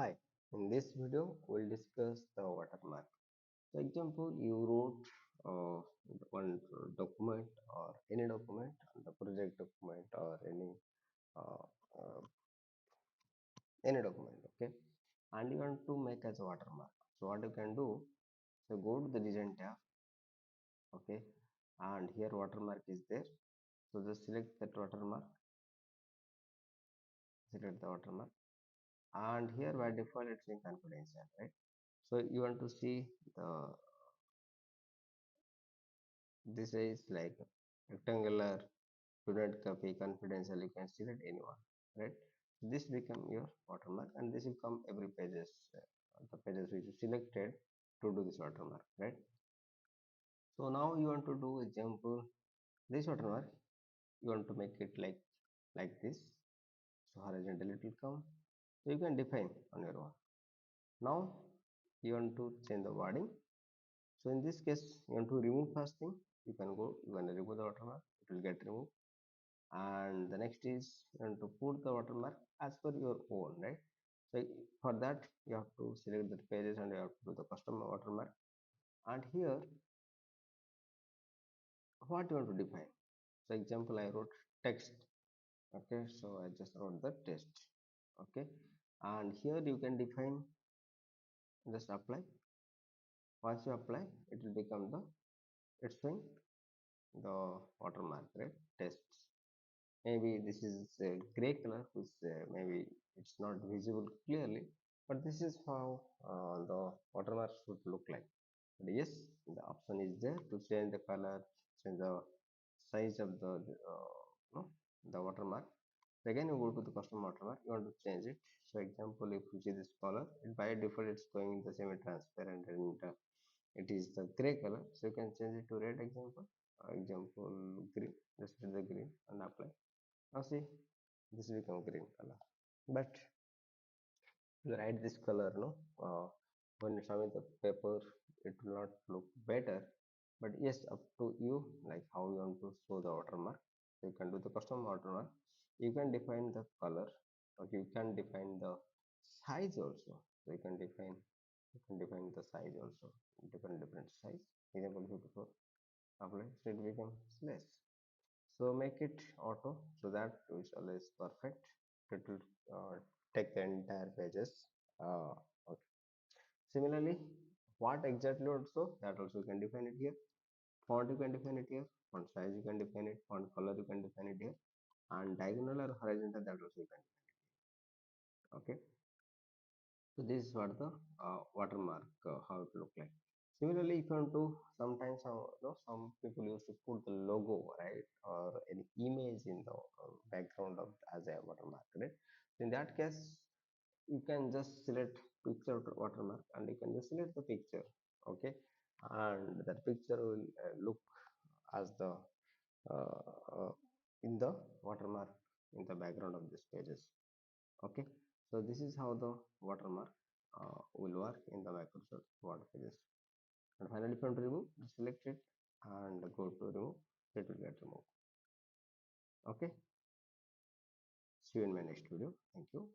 Hi, in this video we'll discuss the watermark. So example, you wrote one document or any document, the project document or uh, uh, any document, okay, and you want to make as a watermark. So what you can do, so go to the design tab, okay, and here watermark is there. So just select the watermark, and here by default it's in confidential, right? So you want to see the this is like rectangular, do not copy, confidential, you can select anyone, right? This become your watermark and this will come every pages, the pages which you selected to do this watermark, right? So now you want to do example, this watermark you want to make it like this. So horizontal it will come, so you can define on your own. Now you want to change the wording. So in this case you want to remove first thing, you can go, you want to remove the watermark, it will get removed. And the next is you want to put the watermark as per your own, right? So for that you have to select the pages and you have to do the custom watermark. And here what you want to define, so example I wrote text, okay, so I just wrote the text, okay, and here you can define, just apply. Once you apply, it will become the, it's showing the watermark, right? Tests, maybe this is a gray color which maybe it's not visible clearly, but this is how the watermark should look like. But yes, the option is there to change the color, change the size of no, the watermark. Again you go to the custom watermark, you want to change it. So example, if you see this color, by default it's going in the semi transparent and it is the gray color, so you can change it to red. Example green, just hit the green and apply. Now see, this will become green color, but you write this color, no, when you submit the paper it will not look better. But yes, up to you, like how you want to show the watermark. So you can do the custom watermark, you can define the color, or you can define the size also. So you can define the size also, different size. Example 54, apply, so it becomes less. So make it auto, so that is always perfect. It will take the entire pages. Okay. Similarly, what exactly also, that also you can define it here. Font you can define it here, font size you can define it, font color you can define it here, and diagonal or horizontal, that also you can define it. Okay, so this is what the watermark, how it look like. Similarly, if you want to, sometimes some people used to put the logo, right, or any image in the background of as a watermark, right? In that case, you can just select picture watermark and you can just select the picture, okay, and that picture will look as the uh, uh, in the watermark in the background of these pages, okay. So this is how the watermark will work in the Microsoft Word pages. And finally, if you want to remove, just select it and go to remove, it will get removed. Okay, see you in my next video. Thank you.